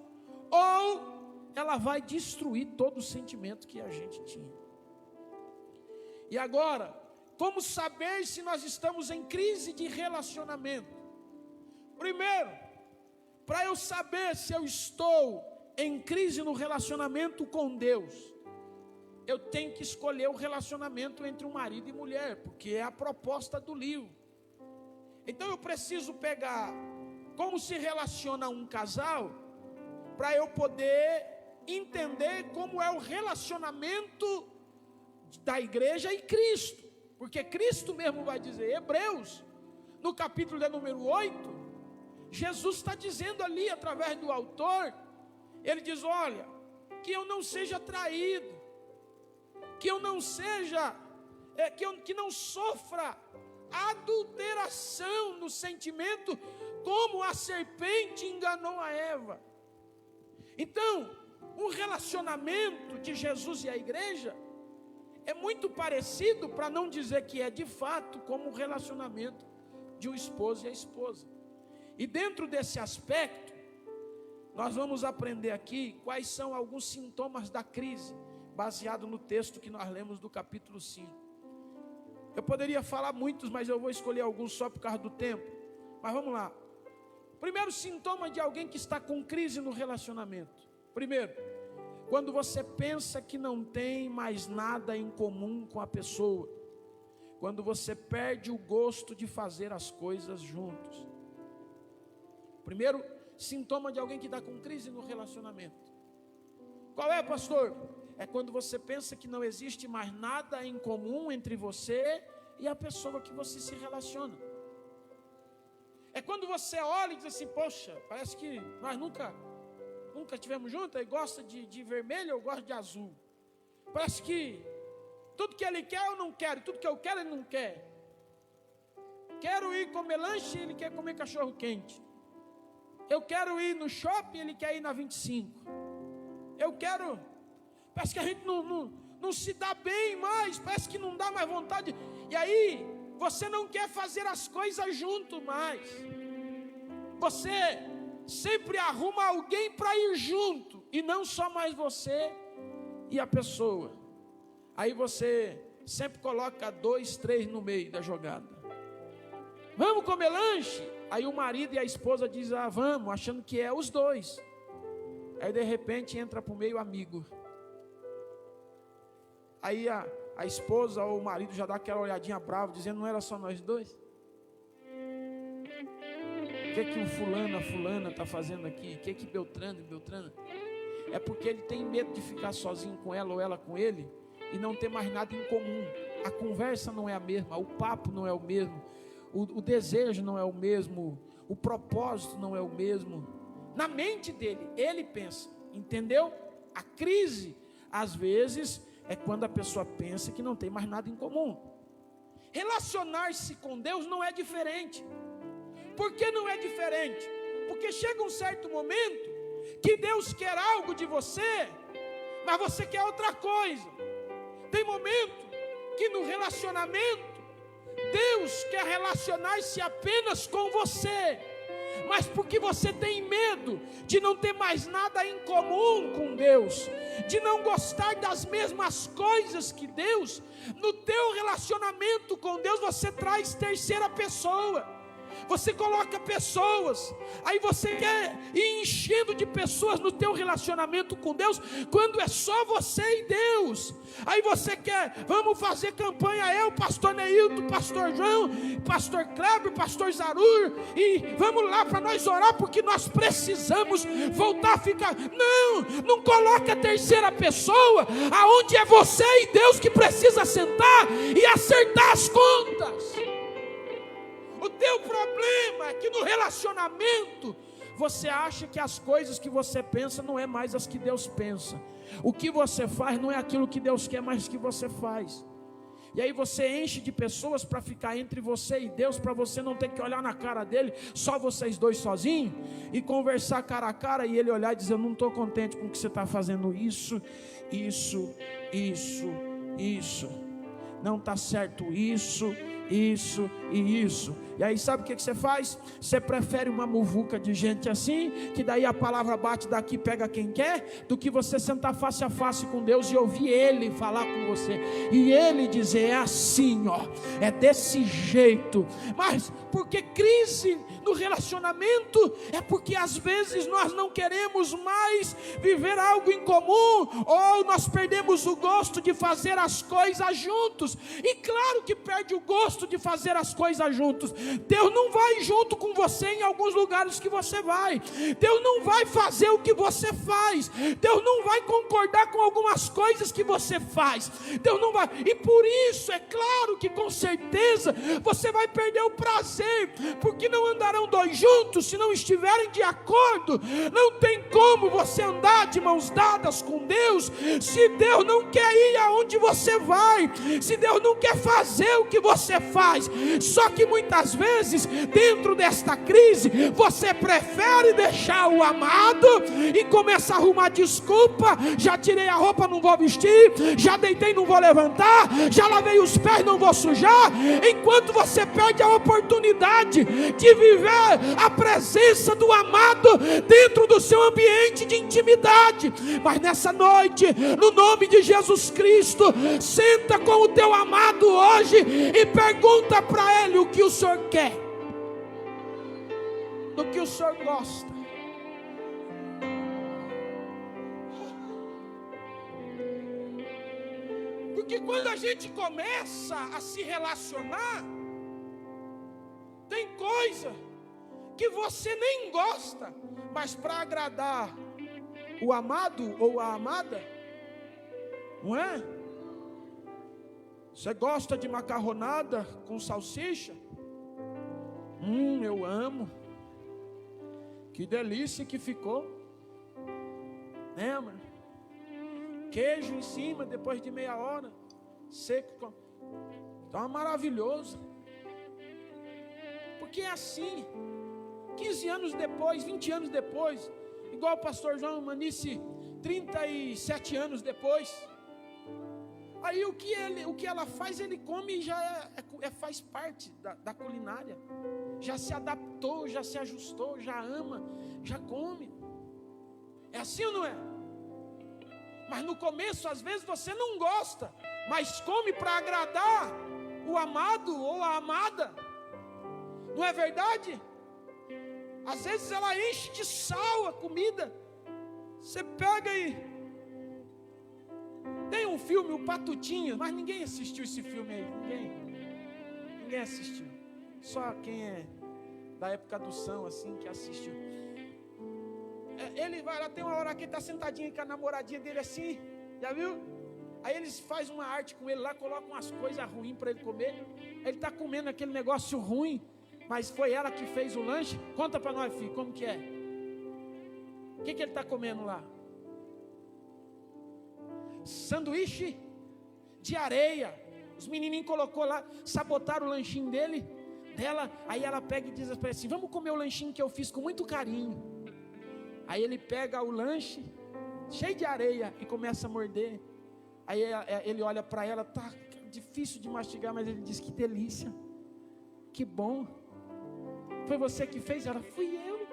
ou ela vai destruir todo o sentimento que a gente tinha. E agora, como saber se nós estamos em crise de relacionamento? Primeiro, para eu saber se eu estou em crise no relacionamento com Deus, eu tenho que escolher o relacionamento entre um marido e mulher, porque é a proposta do livro. Então eu preciso pegar como se relaciona um casal, para eu poder entender como é o relacionamento da igreja e Cristo. Porque Cristo mesmo vai dizer, Hebreus, no capítulo de número 8, Jesus está dizendo ali, através do autor, ele diz: olha, que eu não seja traído, que eu não seja, que não sofra adulteração no sentimento, como a serpente enganou a Eva. Então, o relacionamento de Jesus e a igreja é muito parecido, para não dizer que é de fato, como o relacionamento de um esposo e a esposa. E dentro desse aspecto, nós vamos aprender aqui quais são alguns sintomas da crise, baseado no texto que nós lemos do capítulo 5. Eu poderia falar muitos, mas eu vou escolher alguns só por causa do tempo. Mas vamos lá. Primeiro sintoma de alguém que está com crise no relacionamento. Primeiro, quando você pensa que não tem mais nada em comum com a pessoa. Quando você perde o gosto de fazer as coisas juntos. Primeiro sintoma de alguém que está com crise no relacionamento. Qual é, pastor? É quando você pensa que não existe mais nada em comum entre você e a pessoa que você se relaciona. É quando você olha e diz assim: poxa, parece que nós nunca estivemos juntos. Ele gosta de vermelho, eu gosto de azul. Parece que tudo que ele quer eu não quero, tudo que eu quero ele não quer. Quero ir comer lanche, ele quer comer cachorro quente. Eu quero ir no shopping, ele quer ir na 25. Parece que a gente não se dá bem mais, parece que não dá mais vontade. E aí, você não quer fazer as coisas junto mais. Você sempre arruma alguém para ir junto, e não só mais você e a pessoa. Aí você sempre coloca 2, 3 no meio da jogada. Vamos comer lanche? Aí o marido e a esposa dizem: ah, vamos, achando que é os dois. Aí de repente entra para o meio amigo. Aí a esposa ou o marido já dá aquela olhadinha brava, dizendo: não era só nós dois? O que o fulano, a fulana está fazendo aqui? O que Beltrano e Beltrana? É porque ele tem medo de ficar sozinho com ela ou ela com ele e não ter mais nada em comum. A conversa não é a mesma, o papo não é o mesmo, o desejo não é o mesmo, o propósito não é o mesmo. Na mente dele, ele pensa, entendeu? A crise, às vezes, é quando a pessoa pensa que não tem mais nada em comum. Relacionar-se com Deus não é diferente. Por que não é diferente? Porque chega um certo momento que Deus quer algo de você, mas você quer outra coisa. Tem momento que no relacionamento Deus quer relacionar-se apenas com você, mas porque você tem medo de não ter mais nada em comum com Deus, de não gostar das mesmas coisas que Deus, no teu relacionamento com Deus você traz terceira pessoa. Você coloca pessoas, aí você quer ir enchendo de pessoas no teu relacionamento com Deus, quando é só você e Deus. Aí você quer, vamos fazer campanha, eu, pastor Neilton, pastor João, pastor Kleber, pastor Zarur, e vamos lá para nós orar, porque nós precisamos voltar a ficar. Não coloca a terceira pessoa, aonde é você e Deus que precisa sentar e acertar as contas. O teu problema é que no relacionamento você acha que as coisas que você pensa não é mais as que Deus pensa. O que você faz não é aquilo que Deus quer mais que você faz. E aí você enche de pessoas para ficar entre você e Deus, para você não ter que olhar na cara dele, só vocês dois sozinhos, e conversar cara a cara, e ele olhar e dizer: eu não estou contente com o que você está fazendo, isso, não está certo isso e isso. E aí sabe o que você faz? Você prefere uma muvuca de gente assim, que daí a palavra bate daqui, pega quem quer, do que você sentar face a face com Deus e ouvir Ele falar com você, e Ele dizer: é assim, ó, é desse jeito. Mas porque crise no relacionamento é porque às vezes nós não queremos mais viver algo em comum, ou nós perdemos o gosto de fazer as coisas juntos. E claro que perde o gosto de fazer as coisas juntos. Deus não vai junto com você em alguns lugares que você vai. Deus não vai fazer o que você faz. Deus não vai concordar com algumas coisas que você faz. Deus não vai. E por isso é claro que com certeza você vai perder o prazer, porque não andarão dois juntos se não estiverem de acordo. Não tem como você andar de mãos dadas com Deus se Deus não quer ir aonde você vai, se Deus não quer fazer o que você faz. Só que muitas vezes dentro desta crise você prefere deixar o amado e começa a arrumar desculpa: já tirei a roupa, não vou vestir, já deitei, não vou levantar, já lavei os pés, não vou sujar, enquanto você perde a oportunidade de viver a presença do amado dentro do seu ambiente de intimidade. Mas nessa noite, no nome de Jesus Cristo, senta com o teu amado hoje e pergunta para ele o que o Senhor quer, do que o Senhor gosta. Porque quando a gente começa a se relacionar, tem coisa que você nem gosta, mas para agradar o amado ou a amada, não é? Você gosta de macarronada com salsicha? Eu amo. Que delícia que ficou, né, mano? Queijo em cima depois de meia hora, seco. Então é maravilhoso. Porque é assim. 15 anos depois, 20 anos depois, igual o pastor João Manice, 37 anos depois, aí o que ela faz, ele come e já faz parte da culinária. Já se adaptou, já se ajustou, já ama, já come. É assim ou não é? Mas no começo, às vezes você não gosta, mas come para agradar o amado ou a amada. Não é verdade? Às vezes ela enche de sal a comida. Você pega e... Tem um filme, o Patutinha, mas ninguém assistiu esse filme aí. Ninguém assistiu. Só quem é da época do São, assim, que assistiu. Ele vai lá, tem uma hora que ele está sentadinho com a namoradinha dele assim, já viu? Aí eles fazem uma arte com ele lá, colocam umas coisas ruins para ele comer. Ele está comendo aquele negócio ruim, mas foi ela que fez o lanche. Conta para nós, filho, como que é? O que ele está comendo lá? Sanduíche de areia. Os menininhos colocou lá, sabotaram o lanchinho dela. Aí ela pega e diz assim: vamos comer o lanchinho que eu fiz com muito carinho. Aí ele pega o lanche, cheio de areia, e começa a morder. Aí ele olha para ela, tá difícil de mastigar, mas ele diz: que delícia, que bom. Foi você que fez? Ela: fui eu.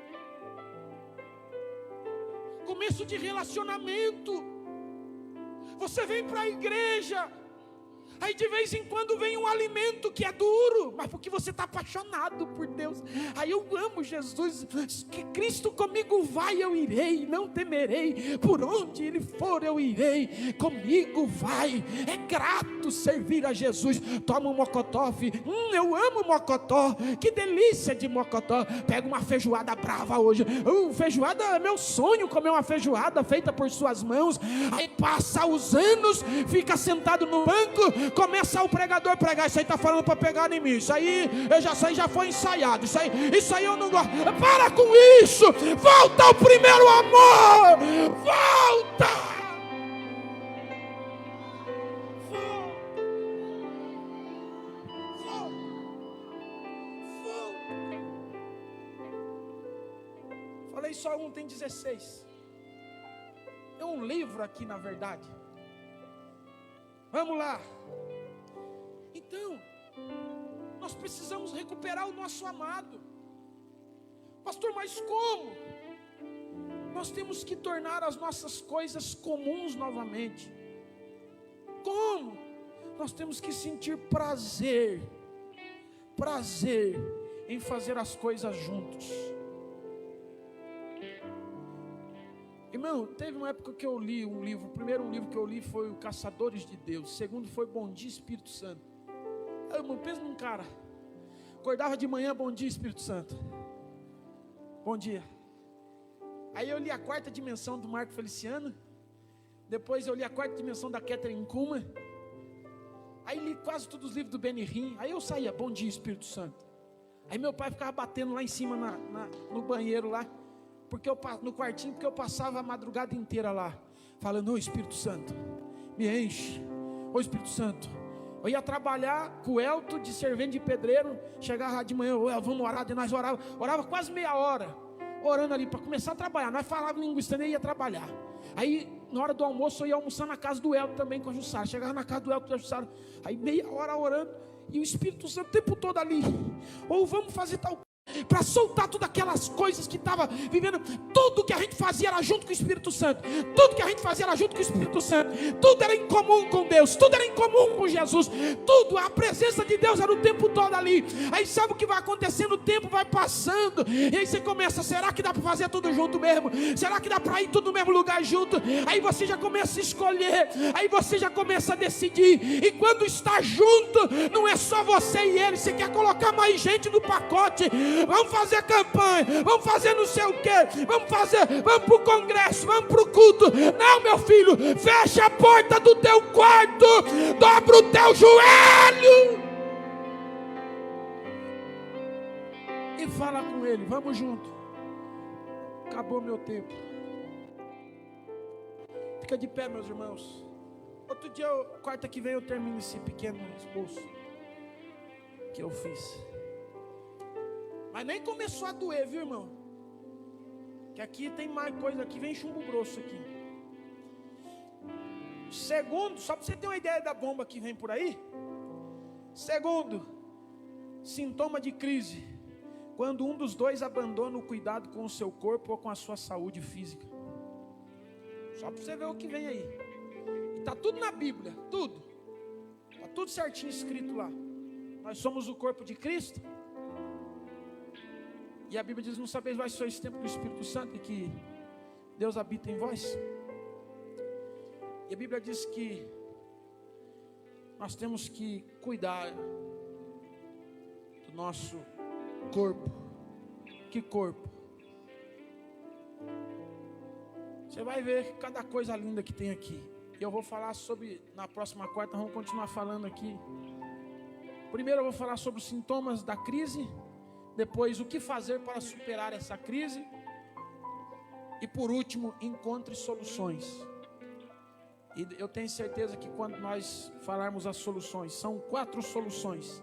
Começo de relacionamento. Você vem para a igreja, aí de vez em quando vem um alimento que é duro, mas porque você está apaixonado por Deus. Aí eu amo Jesus, que Cristo comigo vai, eu irei, não temerei, por onde Ele for eu irei, comigo vai. É grato servir a Jesus. Toma um mocotó, eu amo mocotó, que delícia de mocotó. Pega uma feijoada brava hoje, feijoada é meu sonho, comer uma feijoada feita por suas mãos. Aí passa os anos, fica sentado no banco, começa o pregador pregar: isso aí está falando para pegar em mim, isso aí já foi ensaiado, isso aí eu não gosto. Para com isso, volta ao primeiro amor, volta. Falei só um, tem 16. É um livro aqui, na verdade. Vamos lá. Então, nós precisamos recuperar o nosso amado. Pastor, mas como? Nós temos que tornar as nossas coisas comuns novamente. Como? Nós temos que sentir prazer em fazer as coisas juntos. Irmão, teve uma época que eu li um livro. O primeiro livro que eu li foi o Caçadores de Deus. O segundo foi Bom Dia Espírito Santo. Aí, irmão, pensa num cara, acordava de manhã: bom dia Espírito Santo, bom dia. Aí eu li a quarta dimensão do Marco Feliciano. Depois eu li a quarta dimensão da Catherine Kuma. Aí li quase todos os livros do Benny Hinn. Aí eu saía: bom dia Espírito Santo. Aí meu pai ficava batendo lá em cima no banheiro lá, no quartinho, porque eu passava a madrugada inteira lá, falando: ô Espírito Santo, me enche, ô Espírito Santo. Eu ia trabalhar com o Elton de servente de pedreiro, chegava de manhã: vamos orar, nós orava quase meia hora, orando ali, para começar a trabalhar. Nós falávamos linguística, nem ia trabalhar. Aí na hora do almoço eu ia almoçar na casa do Elton também com a Jussara. Chegava na casa do Elton e da Jussara, aí meia hora orando, e o Espírito Santo o tempo todo ali: ou vamos fazer tal, para soltar todas aquelas coisas que estava vivendo. Tudo que a gente fazia era junto com o Espírito Santo. Tudo que a gente fazia era junto com o Espírito Santo. Tudo era em comum com Deus. Tudo era em comum com Jesus. Tudo, a presença de Deus era o tempo todo ali. Aí sabe o que vai acontecendo? O tempo vai passando, e aí você começa: será que dá para fazer tudo junto mesmo? Será que dá para ir tudo no mesmo lugar junto? Aí você já começa a escolher, aí você já começa a decidir. E quando está junto, não é só você e ele, você quer colocar mais gente no pacote. Vamos fazer campanha, vamos fazer não sei o que, vamos para o congresso, vamos para o culto. Não, meu filho, fecha a porta do teu quarto, dobra o teu joelho e fala com ele: vamos junto. Acabou meu tempo. Fica de pé, meus irmãos. Outro dia, quarta que vem, eu termino esse pequeno esboço que eu fiz. Mas nem começou a doer, viu, irmão? Que aqui tem mais coisa, aqui vem chumbo grosso aqui. Segundo, só para você ter uma ideia da bomba que vem por aí. Segundo, sintoma de crise: quando um dos dois abandona o cuidado com o seu corpo ou com a sua saúde física. Só para você ver o que vem aí. Está tudo na Bíblia, tudo. Está tudo certinho escrito lá. Nós somos o corpo de Cristo. E a Bíblia diz: não sabeis vós sois templo do Espírito Santo e que Deus habita em vós. E a Bíblia diz que nós temos que cuidar do nosso corpo. Que corpo? Você vai ver cada coisa linda que tem aqui. E eu vou falar sobre, na próxima quarta, vamos continuar falando aqui. Primeiro eu vou falar sobre os sintomas da crise. Depois, o que fazer para superar essa crise. E por último, encontre soluções. E eu tenho certeza que quando nós falarmos as soluções, são 4 soluções.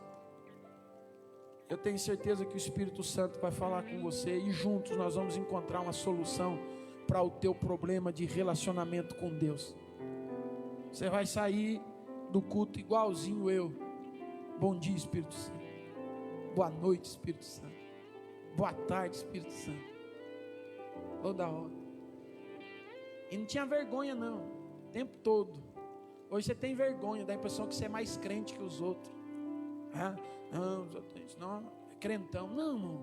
Eu tenho certeza que o Espírito Santo vai falar com você e juntos nós vamos encontrar uma solução para o teu problema de relacionamento com Deus. Você vai sair do culto igualzinho eu. Bom dia, Espírito Santo. Boa noite, Espírito Santo. Boa tarde, Espírito Santo. Toda hora. E não tinha vergonha não, o tempo todo. Hoje você tem vergonha, dá a impressão que você é mais crente que os outros. Não, é crentão. Não, irmão.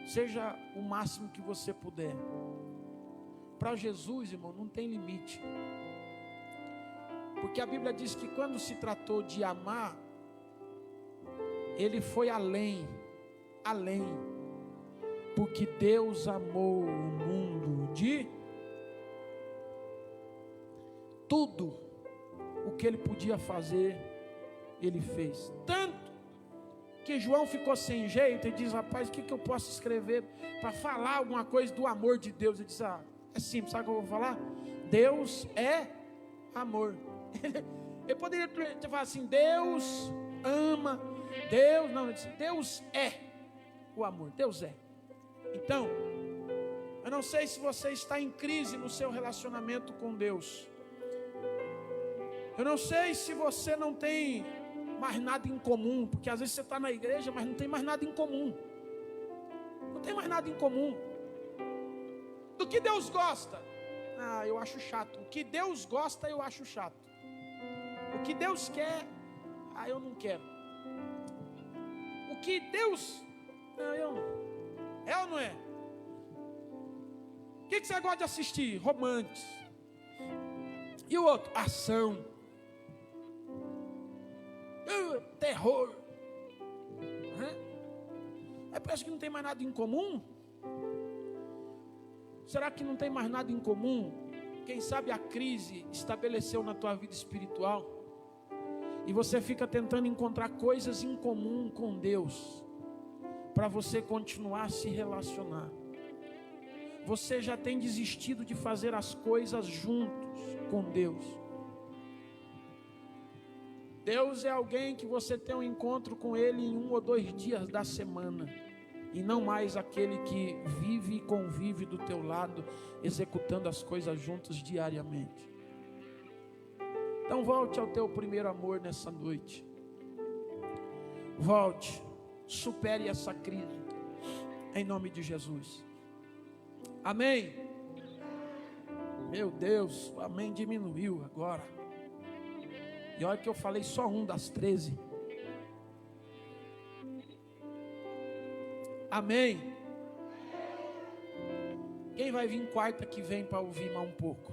Seja o máximo que você puder. Para Jesus, irmão, não tem limite. Porque a Bíblia diz que quando se tratou de amar, Ele foi além. Porque Deus amou o mundo de tudo o que Ele podia fazer, Ele fez. Tanto que João ficou sem jeito e diz: rapaz, o que eu posso escrever para falar alguma coisa do amor de Deus? Ele diz: é simples, sabe o que eu vou falar? Deus é amor. Ele poderia ter falado assim: Deus ama, Deus não, ele disse: Deus é o amor, Deus é. Então, eu não sei se você está em crise no seu relacionamento com Deus. Eu não sei se você não tem mais nada em comum, porque às vezes você está na igreja, mas não tem mais nada em comum. Não tem mais nada em comum. Do que Deus gosta? Eu acho chato. O que Deus gosta, eu acho chato. O que Deus quer, eu não quero. O que Deus... eu não. É ou não é? O que você gosta de assistir? Romances. E o outro? Ação. Terror. Parece que não tem mais nada em comum. Será que não tem mais nada em comum? Quem sabe a crise estabeleceu na tua vida espiritual e você fica tentando encontrar coisas em comum com Deus para você continuar a se relacionar. Você já tem desistido de fazer as coisas juntos com Deus. Deus é alguém que você tem um encontro com Ele em 1 ou 2 dias da semana, e não mais aquele que vive e convive do teu lado, executando as coisas juntos diariamente. Então volte ao teu primeiro amor nessa noite. Volte, supere essa crise, em nome de Jesus. Amém. Meu Deus, o amém diminuiu agora. E olha que eu falei só um das 13. Amém. Quem vai vir quarta que vem para ouvir mais um pouco?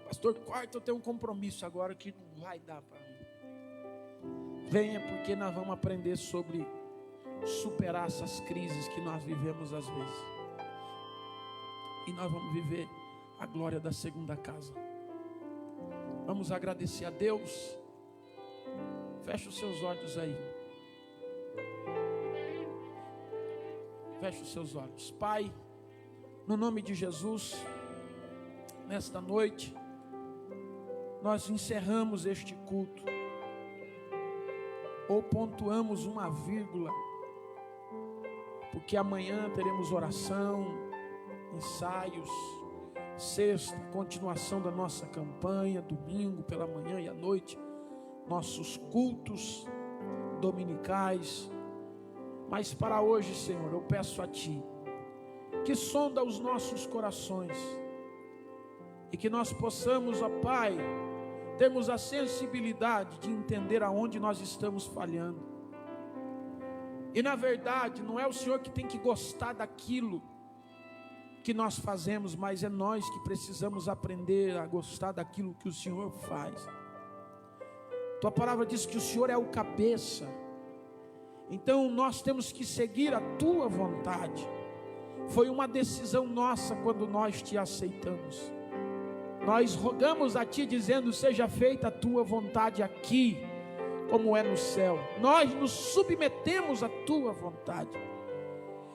Pastor, quarta eu tenho um compromisso agora que não vai dar para mim. Venha, porque nós vamos aprender sobre superar essas crises que nós vivemos às vezes. E nós vamos viver a glória da segunda casa. Vamos agradecer a Deus. Feche os seus olhos aí. Feche os seus olhos. Pai, no nome de Jesus, nesta noite, nós encerramos este culto, ou pontuamos uma vírgula, porque amanhã teremos oração, ensaios, sexta, continuação da nossa campanha, domingo pela manhã e à noite, nossos cultos dominicais. Mas para hoje, Senhor, eu peço a Ti, que sonda os nossos corações, e que nós possamos, ó Pai, termos a sensibilidade de entender aonde nós estamos falhando. E na verdade, não é o Senhor que tem que gostar daquilo que nós fazemos, mas é nós que precisamos aprender a gostar daquilo que o Senhor faz. Tua palavra diz que o Senhor é o cabeça, então nós temos que seguir a Tua vontade. Foi uma decisão nossa quando nós Te aceitamos. Nós rogamos a Ti dizendo: seja feita a Tua vontade aqui, como é no céu. Nós nos submetemos à Tua vontade.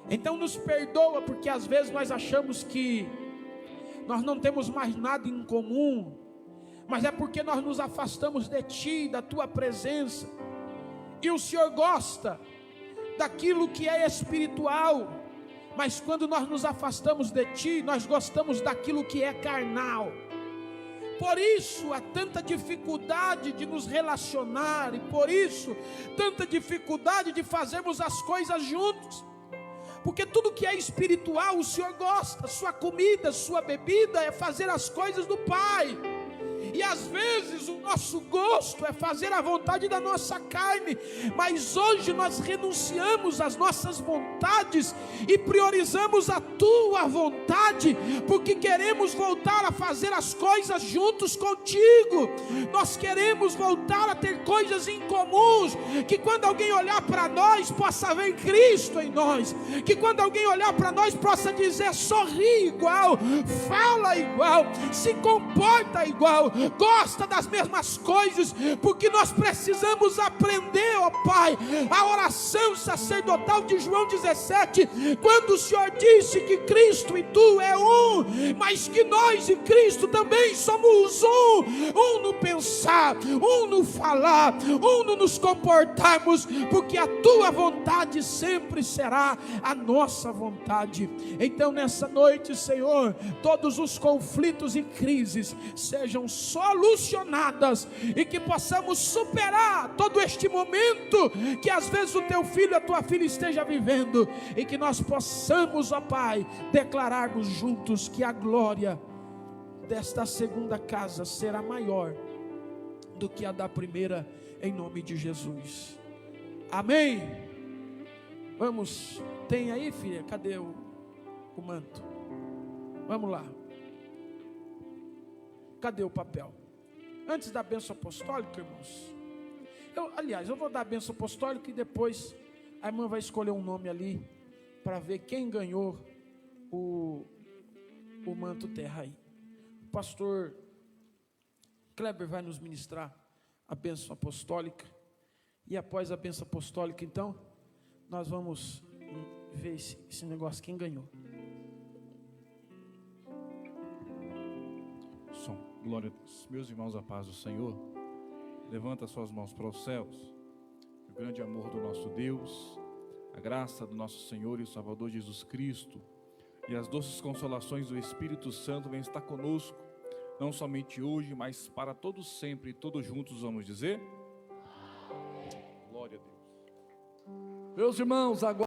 Então nos perdoa, porque às vezes nós achamos que nós não temos mais nada em comum, mas é porque nós nos afastamos de Ti, da Tua presença. E o Senhor gosta daquilo que é espiritual, mas quando nós nos afastamos de Ti, nós gostamos daquilo que é carnal. Por isso há tanta dificuldade de nos relacionar, e por isso tanta dificuldade de fazermos as coisas juntos, porque tudo que é espiritual o Senhor gosta. Sua comida, sua bebida é fazer as coisas do Pai. E às vezes o nosso gosto é fazer a vontade da nossa carne, mas hoje nós renunciamos às nossas vontades e priorizamos a Tua vontade, porque queremos voltar a fazer as coisas juntos contigo. Nós queremos voltar a ter coisas em comuns, que quando alguém olhar para nós possa ver Cristo em nós, que quando alguém olhar para nós possa dizer: sorri igual, fala igual, se comporta igual, gosta das mesmas coisas, porque nós precisamos aprender, ó Pai, a oração sacerdotal de João 17, quando o Senhor disse que Cristo e Tu é um, mas que nós e Cristo também somos um no pensar, um no falar, um no nos comportarmos, porque a Tua vontade sempre será a nossa vontade. Então nessa noite, Senhor, todos os conflitos e crises sejam solucionadas, e que possamos superar todo este momento que às vezes o Teu filho, a Tua filha esteja vivendo, e que nós possamos, ó Pai, declararmos juntos que a glória desta segunda casa será maior do que a da primeira, em nome de Jesus. Amém. Vamos, tem aí, filha? Cadê o manto? Vamos lá. Cadê o papel? Antes da bênção apostólica, irmãos, eu vou dar a bênção apostólica e depois a irmã vai escolher um nome ali para ver quem ganhou o manto terra aí. O pastor Kleber vai nos ministrar a bênção apostólica, e após a bênção apostólica, então, nós vamos ver esse negócio, quem ganhou. Glória a Deus. Meus irmãos, a paz do Senhor. Levanta suas mãos para os céus. O grande amor do nosso Deus, a graça do nosso Senhor e Salvador Jesus Cristo e as doces consolações do Espírito Santo venham estar conosco, não somente hoje, mas para todos sempre. E todos juntos vamos dizer: glória a Deus. Meus irmãos, agora